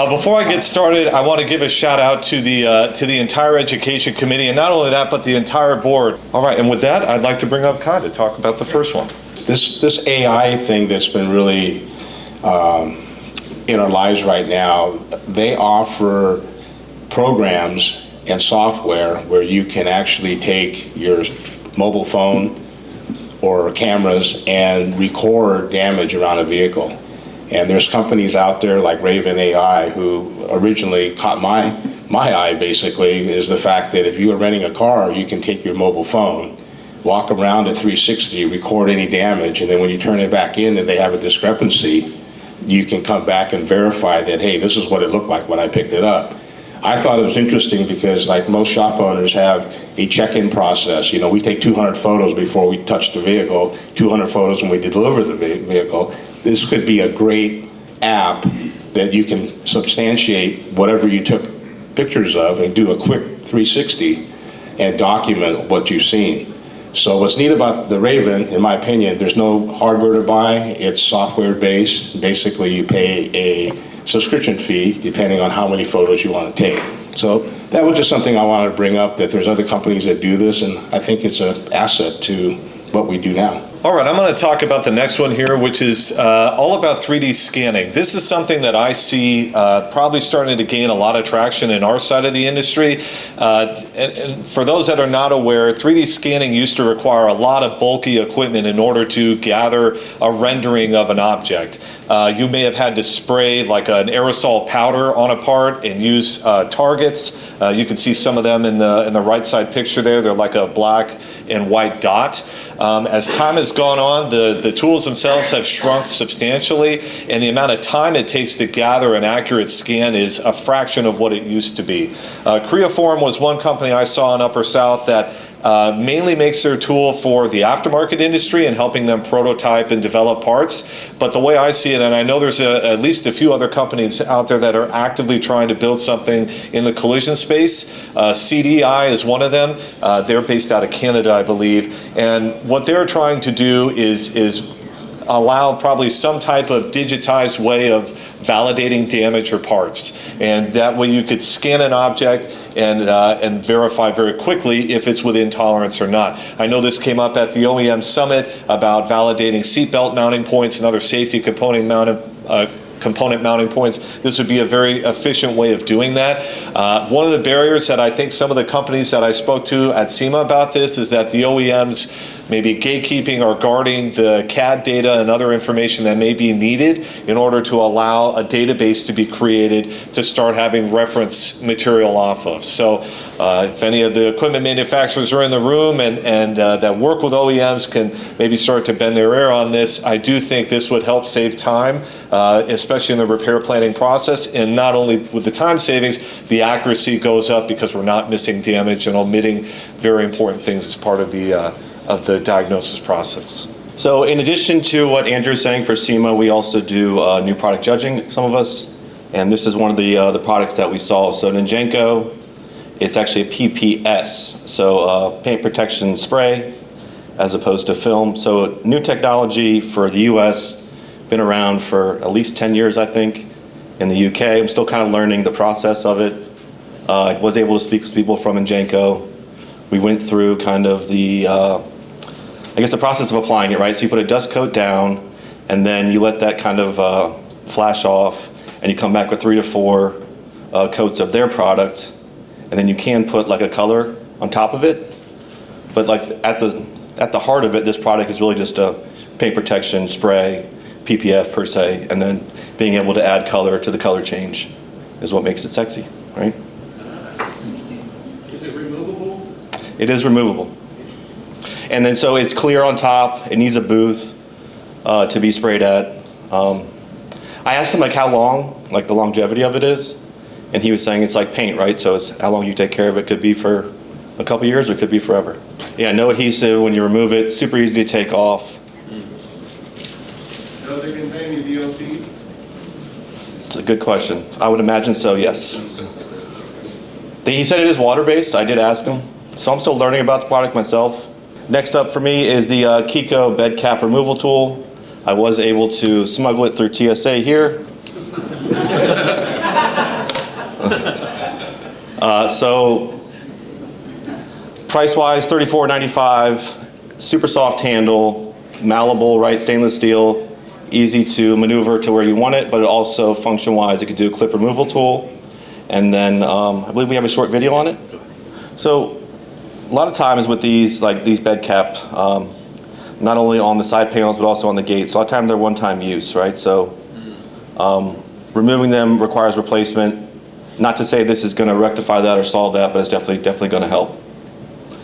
Before I get started, I want to give a shout out to the entire Education Committee, and not only that, but the entire board. All right, and with that, I'd like to bring up Kai to talk about the first one. This AI thing that's been really in our lives right now, they offer programs and software where you can actually take your mobile phone or cameras and record damage around a vehicle. And there's companies out there like Ravin AI who originally caught my eye, basically, is the fact that if you are renting a car, you can take your mobile phone, walk around at 360, record any damage, and then when you turn it back in and they have a discrepancy, you can come back and verify that, hey, this is what it looked like when I picked it up. I thought it was interesting because, like, most shop owners have a check-in process. You know, we take 200 photos before we touch the vehicle, 200 photos when we deliver the vehicle. This could be a great app that you can substantiate whatever you took pictures of and do a quick 360 and document what you've seen. So what's neat about the Ravin, in my opinion, there's no hardware to buy. It's software-based. Basically, you pay a subscription fee depending on how many photos you want to take. So that was just something I wanted to bring up, that there's other companies that do this, and I think it's an asset to what we do now. All right, I'm going to talk about the next one here, which is all about 3D scanning. This is something that I see probably starting to gain a lot of traction in our side of the industry. And for those that are not aware, 3D scanning used to require a lot of bulky equipment in order to gather a rendering of an object. You may have had to spray like an aerosol powder on a part and use targets. You can see some of them in the right side picture there. They're like a black and white dot. As time has gone on, the tools themselves have shrunk substantially, and the amount of time it takes to gather an accurate scan is a fraction of what it used to be. Creaform was one company I saw in Upper South that mainly makes their tool for the aftermarket industry and helping them prototype and develop parts. But the way I see it, and I know there's at least a few other companies out there that are actively trying to build something in the collision space. CDI is one of them. They're based out of Canada, I believe. And what they're trying to do is allow probably some type of digitized way of validating damage or parts. And that way you could scan an object and verify very quickly if it's within tolerance or not. I know this came up at the OEM Summit about validating seatbelt mounting points and other safety component mounting points. This would be a very efficient way of doing that. One of the barriers that I think some of the companies that I spoke to at SEMA about this is that the OEMs maybe gatekeeping or guarding the CAD data and other information that may be needed in order to allow a database to be created to start having reference material off of. So if any of the equipment manufacturers are in the room and that work with OEMs can maybe start to bend their ear on this, I do think this would help save time, especially in the repair planning process. And not only with the time savings, the accuracy goes up because we're not missing damage and omitting very important things as part of the diagnosis process. So in addition to what Andrew is saying for SEMA, we also do new product judging, some of us, and this is one of the products that we saw. So Ngenco, it's actually a PPS, so paint protection spray as opposed to film. So new technology for the US, been around for at least 10 years, I think. In the UK, I'm still kind of learning the process of it. I was able to speak with people from Ngenco. We went through kind of the the process of applying it, right? So you put a dust coat down, and then you let that kind of flash off, and you come back with 3 to 4 coats of their product, and then you can put like a color on top of it. But like at the heart of it, this product is really just a paint protection spray, PPF per se, and then being able to add color to the color change is what makes it sexy, right? Is it removable? It is removable. And then so it's clear on top. It needs a booth to be sprayed at. I asked him like how long, like the longevity of it is, and he was saying it's like paint, right? So it's how long you take care of it. Could be for a couple years or it could be forever. Yeah, no adhesive when you remove it. Super easy to take off. Does it contain any VOC? It's a good question. I would imagine so, yes. He said it is water-based. I did ask him. So I'm still learning about the product myself. Next up for me is the KECO bed cap removal tool. I was able to smuggle it through TSA here. So price-wise, $34.95, super soft handle, malleable, right, stainless steel, easy to maneuver to where you want it, but it also, function-wise, it could do a clip removal tool. And then I believe we have a short video on it. So a lot of times with these, like these bed cap, not only on the side panels, but also on the gates, a lot of times they're one-time use, right? So removing them requires replacement. Not to say this is going to rectify that or solve that, but it's definitely going to help.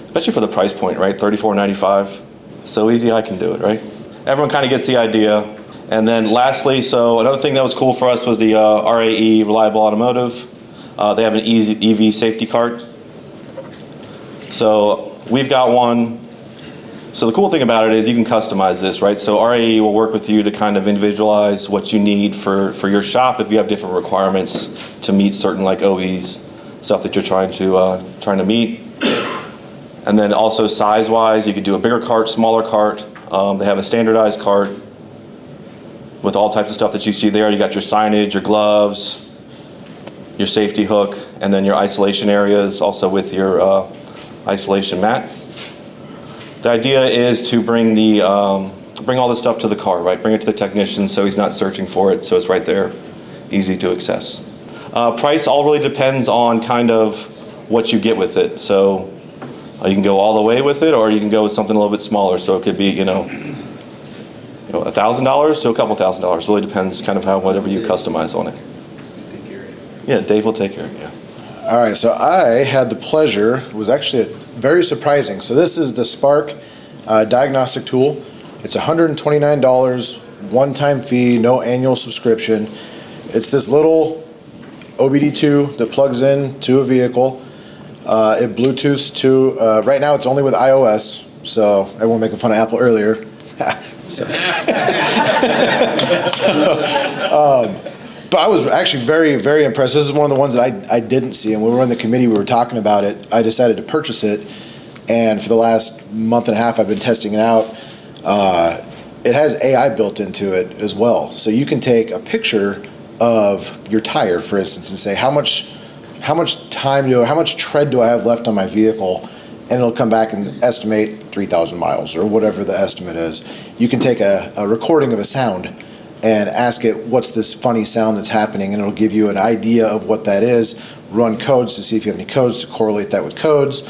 Especially for the price point, right? $34.95. So easy I can do it, right? Everyone kind of gets the idea. And then lastly, so another thing that was cool for us was the RAE Reliable Automotive. They have an EV safety cart. So we've got one. So the cool thing about it is you can customize this, right? So RAE will work with you to kind of individualize what you need for your shop if you have different requirements to meet certain like OEs, stuff that you're trying to meet. And then also size-wise, you could do a bigger cart, smaller cart. They have a standardized cart with all types of stuff that you see there. You got your signage, your gloves, your safety hook, and then your isolation areas, also with your isolation mat. The idea is to bring all this stuff to the car, right? Bring it to the technician so he's not searching for it, so it's right there, easy to access. Price all really depends on kind of what you get with it. So you can go all the way with it, or you can go with something a little bit smaller. So it could be, $1,000 to a couple $1,000. Really depends kind of how whatever you customize on it. Yeah, Dave will take care of it. Yeah. All right, so I had the pleasure, it was actually very surprising. So this is the SPARQ diagnostic tool. It's $129, one-time fee, no annual subscription. It's this little OBD2 that plugs in to a vehicle. It Bluetooths to, right now it's only with iOS, so everyone making fun of Apple earlier. But I was actually very, very impressed. This is one of the ones that I didn't see, and when we were in the committee, we were talking about it. I decided to purchase it, and for the last month and a half, I've been testing it out. It has AI built into it as well, so you can take a picture of your tire, for instance, and say how much tread do I have left on my vehicle, and it'll come back and estimate 3,000 miles or whatever the estimate is. You can take a recording of a sound and ask it, what's this funny sound that's happening, and it'll give you an idea of what that is. Run codes to see if you have any codes to correlate that with codes.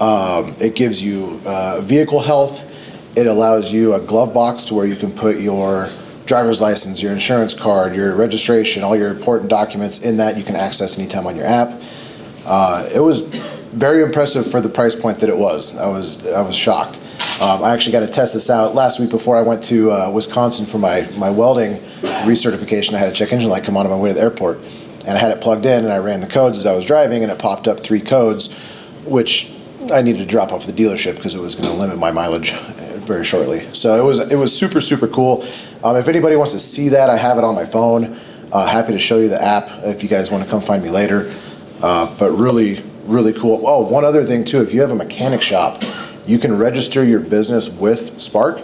It gives you vehicle health. It allows you a glove box to where you can put your driver's license, your insurance card, your registration, all your important documents in that you can access anytime on your app. It was very impressive for the price point that it was. I was shocked. I actually got to test this out last week before I went to Wisconsin for my welding recertification. I had a check engine light come on my way to the airport, and I had it plugged in, and I ran the codes as I was driving, and it popped up 3 codes, which I needed to drop off at the dealership because it was going to limit my mileage very shortly. So it was super, super cool. If anybody wants to see that, I have it on my phone. Happy to show you the app if you guys want to come find me later. But really, really cool. Oh, one other thing too, if you have a mechanic shop, you can register your business with SPARQ,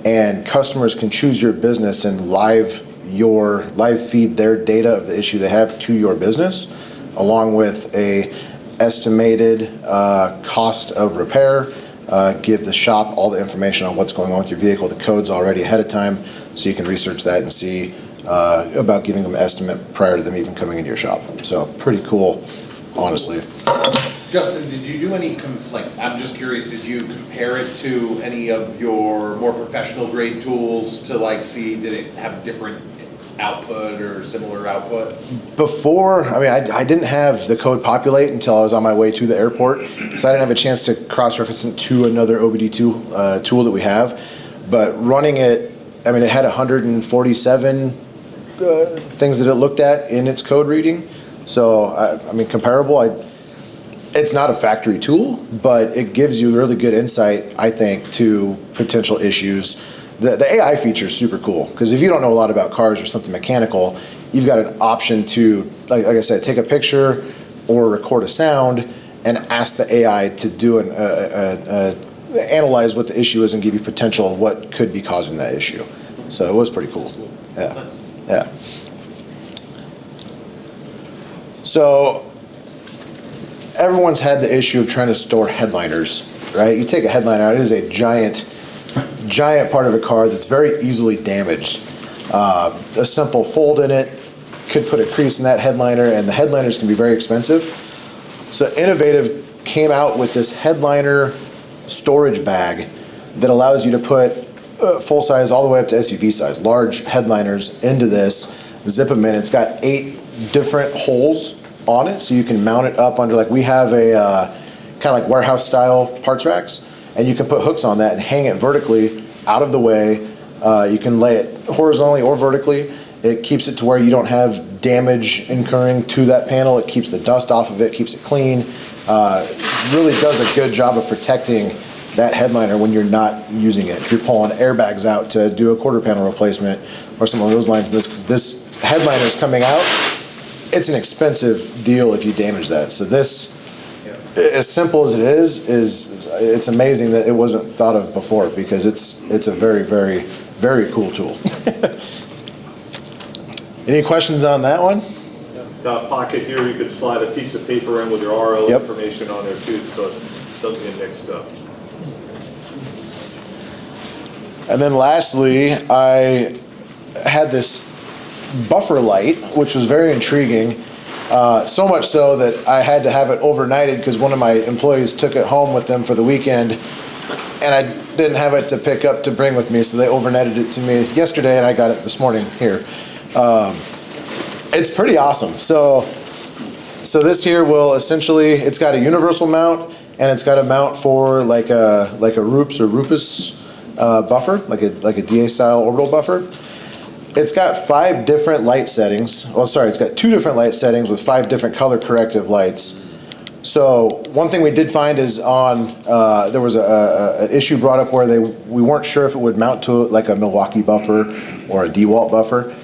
and customers can choose your business and live feed their data of the issue they have to your business, along with a estimated cost of repair. Give the shop all the information on what's going on with your vehicle, the codes already ahead of time, so you can research that and see about giving them an estimate prior to them even coming into your shop. So pretty cool, honestly. Justin, did you do any, I'm just curious, did you compare it to any of your more professional grade tools to see, did it have different output or similar output? Before, I didn't have the code populate until I was on my way to the airport, so I didn't have a chance to cross-reference it to another OBD2 tool that we have. But running it, it had 147 things that it looked at in its code reading. So, comparable. It's not a factory tool, but it gives you really good insight, I think, to potential issues. The AI feature is super cool, because if you don't know a lot about cars or something mechanical, you've got an option to, like I said, take a picture or record a sound and ask the AI to do analyze what the issue is and give you potential of what could be causing that issue. So it was pretty cool. Yeah. Yeah. So everyone's had the issue of trying to store headliners, right? You take a headliner out, it is a giant part of a car that's very easily damaged. A simple fold in it could put a crease in that headliner, and the headliners can be very expensive. So Innovative came out with this headliner storage bag that allows you to put full size all the way up to SUV size, large headliners into this, zip them in. It's got 8 different holes on it, so you can mount it up under, like we have a kind of like warehouse style parts racks, and you can put hooks on that and hang it vertically out of the way. You can lay it horizontally or vertically. It keeps it to where you don't have damage incurring to that panel. It keeps the dust off of it, keeps it clean. Really does a good job of protecting that headliner when you're not using it. If you're pulling airbags out to do a quarter panel replacement or some of those lines, this headliner is coming out. It's an expensive deal if you damage that. So this, as simple as it is it's amazing that it wasn't thought of before, because it's a very, very, very cool tool. Any questions on that one? Got a pocket here, you could slide a piece of paper in with your RO Yep. information on there too, so it doesn't get mixed up. And then lastly, I had this buffer light, which was very intriguing. So much so that I had to have it overnighted because one of my employees took it home with them for the weekend, and I didn't have it to pick up to bring with me, so they overnighted it to me yesterday, and I got it this morning here. It's pretty awesome. So this here will essentially, it's got a universal mount, and it's got a mount for like a RUPS or RUPUS buffer, like a DA style orbital buffer. It's got 5 different light settings. Well, sorry, it's got 2 different light settings with 5 different color corrective lights. So one thing we did find is on, there was an issue brought up where we weren't sure if it would mount to like a Milwaukee buffer or a DeWalt buffer.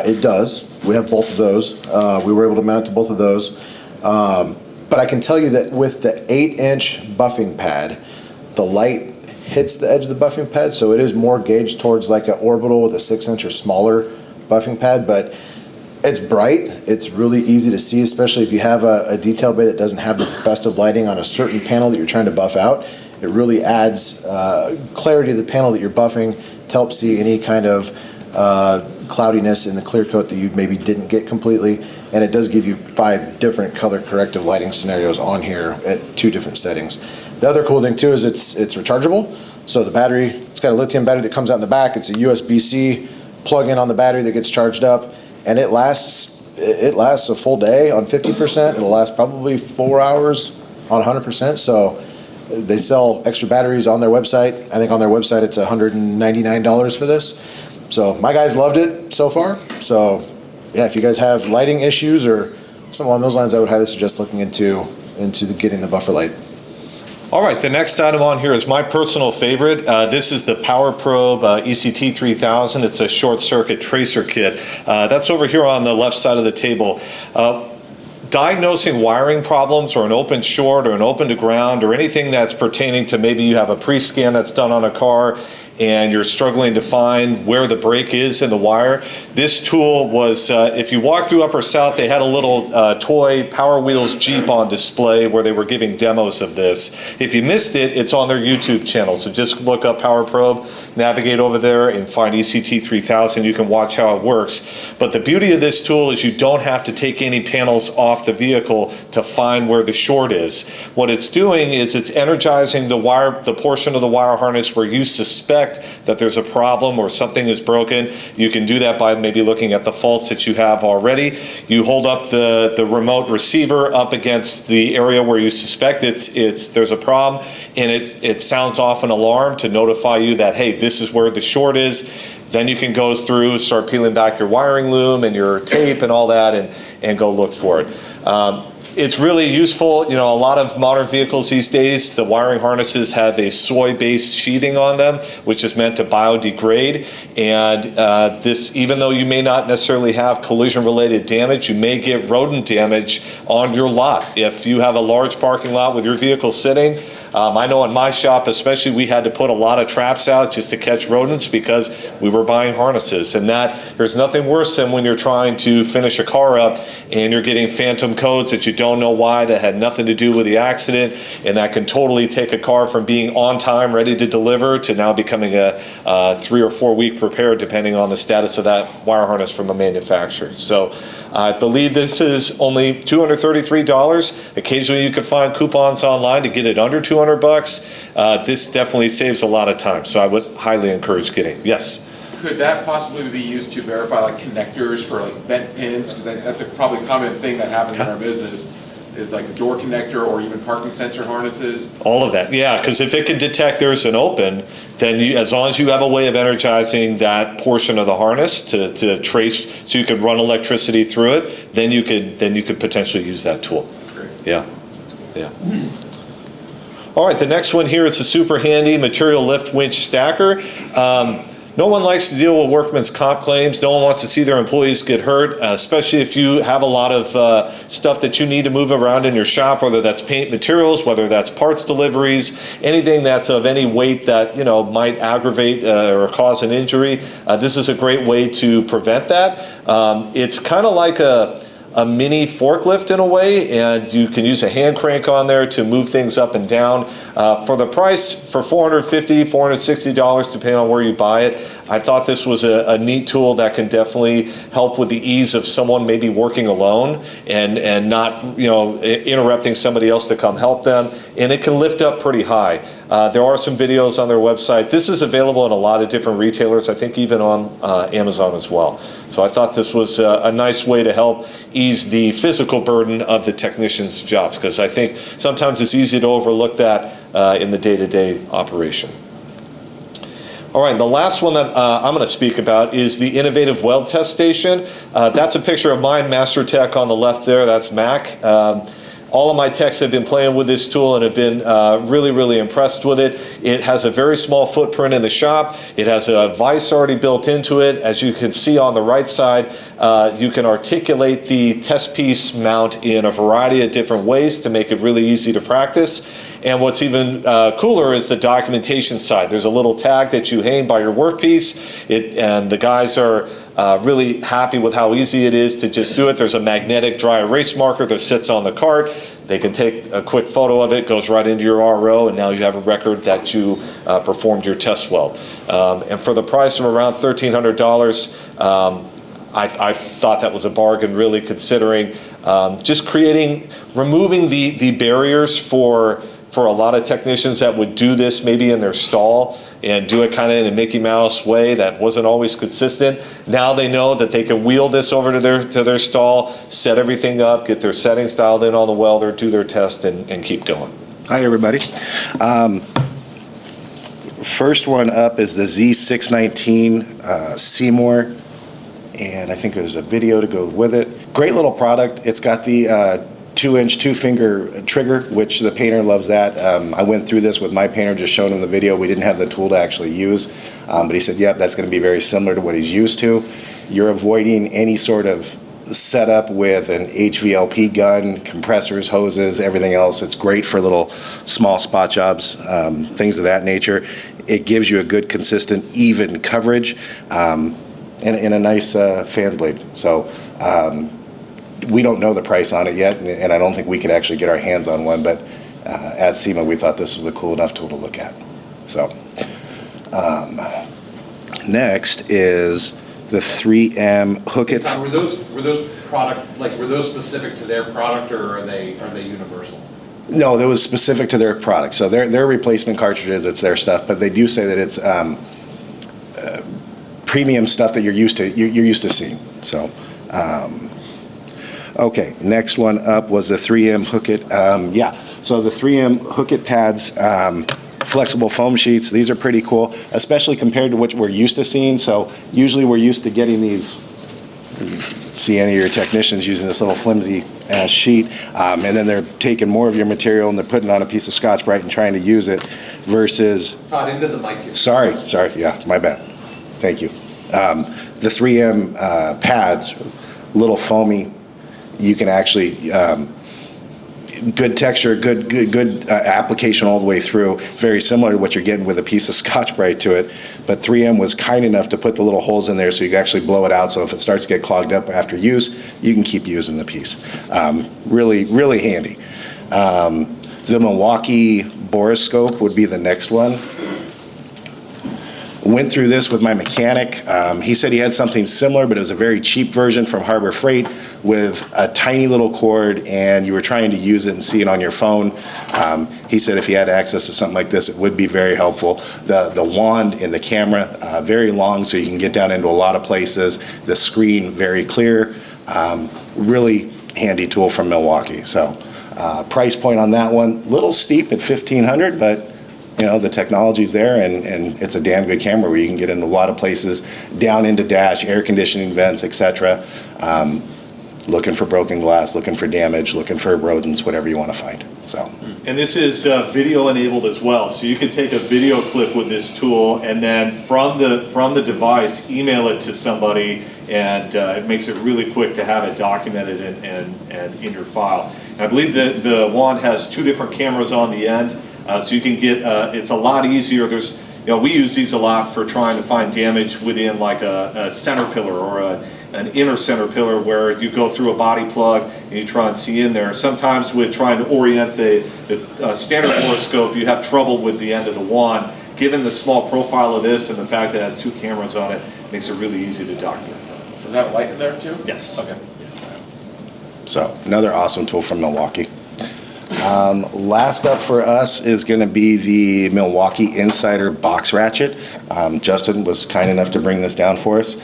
It does. We have both of those. We were able to mount to both of those. But I can tell you that with the 8-inch buffing pad, the light hits the edge of the buffing pad, so it is more gauged towards like an orbital with a 6-inch or smaller buffing pad, but it's bright. It's really easy to see, especially if you have a detail bay that doesn't have the best of lighting on a certain panel that you're trying to buff out. It really adds clarity to the panel that you're buffing to help see any kind of cloudiness in the clear coat that you maybe didn't get completely. And it does give you 5 different color corrective lighting scenarios on here at 2 different settings. The other cool thing too is it's rechargeable. So the battery, it's got a lithium battery that comes out in the back. It's a USB-C plug-in on the battery that gets charged up, and it lasts a full day on 50%. It'll last probably 4 hours on 100%. So they sell extra batteries on their website. I think on their website it's $199 for this. So my guys loved it so far. So yeah, if you guys have lighting issues or something along those lines, I would highly suggest looking into getting the buffer light. All right, the next item on here is my personal favorite. This is the Power Probe ECT 3000. It's a short circuit tracer kit. That's over here on the left side of the table. Diagnosing wiring problems or an open short or an open to ground or anything that's pertaining to maybe you have a pre-scan that's done on a car and you're struggling to find where the break is in the wire. This tool was, if you walk through Upper South, they had a little toy Power Wheels Jeep on display where they were giving demos of this. If you missed it, it's on their YouTube channel. So just look up Power Probe, navigate over there and find ECT 3000. You can watch how it works. But the beauty of this tool is you don't have to take any panels off the vehicle to find where the short is. What it's doing is it's energizing the wire, the portion of the wire harness where you suspect that there's a problem or something is broken. You can do that by maybe looking at the faults that you have already. You hold up the remote receiver up against the area where you suspect there's a problem, and it sounds off an alarm to notify you that, hey, this is where the short is. Then you can go through, start peeling back your wiring loom and your tape and all that and go look for it. It's really useful. You know, a lot of modern vehicles these days, the wiring harnesses have a soy-based sheathing on them, which is meant to biodegrade. And this, even though you may not necessarily have collision-related damage, you may get rodent damage on your lot. If you have a large parking lot with your vehicle sitting, I know in my shop especially, we had to put a lot of traps out just to catch rodents because we were buying harnesses. And there's nothing worse than when you're trying to finish a car up and you're getting phantom codes that you don't know why, that had nothing to do with the accident, and that can totally take a car from being on time, ready to deliver, to now becoming a 3 or 4 week repair, depending on the status of that wire harness from a manufacturer. So I believe this is only $233. Occasionally you can find coupons online to get it under 200 bucks. This definitely saves a lot of time, so I would highly encourage getting. Yes? Could that possibly be used to verify like connectors for like bent pins? Because that's a probably common thing that happens in our business, is like the door connector or even parking sensor harnesses. All of that, yeah, because if it can detect there's an open, then as long as you have a way of energizing that portion of the harness to trace, so you could run electricity through it, then you could potentially use that tool. Great. Yeah, yeah. All right, the next one here is a super handy material lift winch stacker. No one likes to deal with workman's comp claims. No one wants to see their employees get hurt, especially if you have a lot of stuff that you need to move around in your shop, whether that's paint materials, whether that's parts deliveries, anything that's of any weight that might aggravate or cause an injury. This is a great way to prevent that. It's kind of like a mini forklift in a way, and you can use a hand crank on there to move things up and down. For the price, for $450, $460, depending on where you buy it, I thought this was a neat tool that can definitely help with the ease of someone maybe working alone and not interrupting somebody else to come help them. And it can lift up pretty high. There are some videos on their website. This is available in a lot of different retailers, I think even on Amazon as well. So I thought this was a nice way to help ease the physical burden of the technician's jobs, because I think sometimes it's easy to overlook that in the day-to-day operation. All right, the last one that I'm going to speak about is the innovative weld test station. That's a picture of mine, Master Tech on the left there, that's Mac. All of my techs have been playing with this tool and have been really, really impressed with it. It has a very small footprint in the shop. It has a vise already built into it. As you can see on the right side, you can articulate the test piece mount in a variety of different ways to make it really easy to practice. And what's even cooler is the documentation side. There's a little tag that you hang by your workpiece, and the guys are really happy with how easy it is to just do it. There's a magnetic dry erase marker that sits on the cart. They can take a quick photo of it, goes right into your RO, and now you have a record that you performed your test weld. And for the price of around $1,300, I thought that was a bargain, really, considering just removing the barriers for a lot of technicians that would do this maybe in their stall and do it kind of in a Mickey Mouse way that wasn't always consistent. Now they know that they can wheel this over to their stall, set everything up, get their settings dialed in on the welder, do their test, and keep going. Hi, everybody. First one up is the Z619 Seymour, and I think there's a video to go with it. Great little product. It's got the 2-inch, 2-finger trigger, which the painter loves that. I went through this with my painter, just showing him the video. We didn't have the tool to actually use, but he said, yep, that's going to be very similar to what he's used to. You're avoiding any sort of setup with an HVLP gun, compressors, hoses, everything else. It's great for little small spot jobs, things of that nature. It gives you a good, consistent, even coverage, and a nice fan blade. So we don't know the price on it yet, and I don't think we could actually get our hands on one, but at SEMA we thought this was a cool enough tool to look at. So next is the 3M Hookit. Tom, were those specific to their product, or are they universal? No, that was specific to their product. So their replacement cartridges, it's their stuff, but they do say that it's premium stuff that you're used to seeing. So okay, next one up was the 3M Hookit. So the 3M Hookit pads, flexible foam sheets. These are pretty cool, especially compared to what we're used to seeing. So usually we're used to getting these, see any of your technicians using this little flimsy ass sheet, and then they're taking more of your material and they're putting it on a piece of Scotch-Brite and trying to use it versus... Todd, into the mic. Sorry, yeah, my bad. Thank you. The 3M pads, little foamy, you can actually good texture, good application all the way through. Very similar to what you're getting with a piece of Scotch-Brite to it. But 3M was kind enough to put the little holes in there so you can actually blow it out. So if it starts to get clogged up after use, you can keep using the piece. Really, really handy. The Milwaukee Borescope would be the next one. Went through this with my mechanic. He said he had something similar, but it was a very cheap version from Harbor Freight with a tiny little cord, and you were trying to use it and see it on your phone. He said if he had access to something like this, it would be very helpful. The wand in the camera, very long, so you can get down into a lot of places. The screen, very clear. Really handy tool from Milwaukee. So price point on that one, little steep at $1,500, but you know, the technology's there, and it's a damn good camera where you can get into a lot of places, down into dash, air conditioning vents, etc. Looking for broken glass, looking for damage, looking for rodents, whatever you want to find. So. And this is video enabled as well, so you can take a video clip with this tool, and then from the device, email it to somebody, and it makes it really quick to have it documented and in your file. And I believe that the wand has 2 different cameras on the end. So you can get, it's a lot easier. There's, we use these a lot for trying to find damage within like a center pillar or an inner center pillar where you go through a body plug and you try and see in there. Sometimes with trying to orient the standard borescope, you have trouble with the end of the wand. Given the small profile of this and the fact that it has 2 cameras on it, makes it really easy to document that. So does that have a light in there too? Yes. Okay. So another awesome tool from Milwaukee. Last up for us is going to be the Milwaukee Insider Box Ratchet. Justin was kind enough to bring this down for us.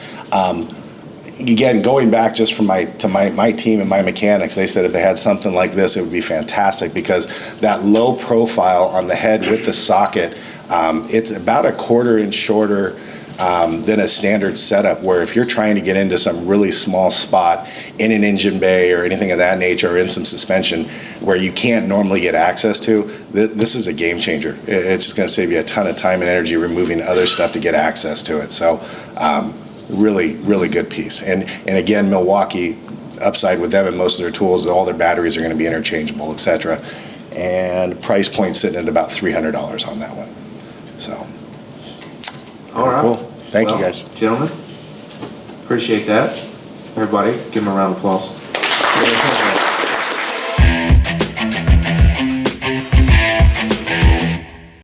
Again, going back just from my team and my mechanics, they said if they had something like this, it would be fantastic because that low profile on the head with the socket, it's about a 1/4 inch shorter than a standard setup, where if you're trying to get into some really small spot in an engine bay or anything of that nature, or in some suspension where you can't normally get access to, this is a game changer. It's just going to save you a ton of time and energy removing other stuff to get access to it. So really, really good piece. And again, Milwaukee, upside with them and most of their tools, all their batteries are going to be interchangeable, etc. And price point sitting at about $300 on that one. So. All right. Cool. Thank you, guys. Gentlemen, appreciate that. Everybody, give them a round of applause.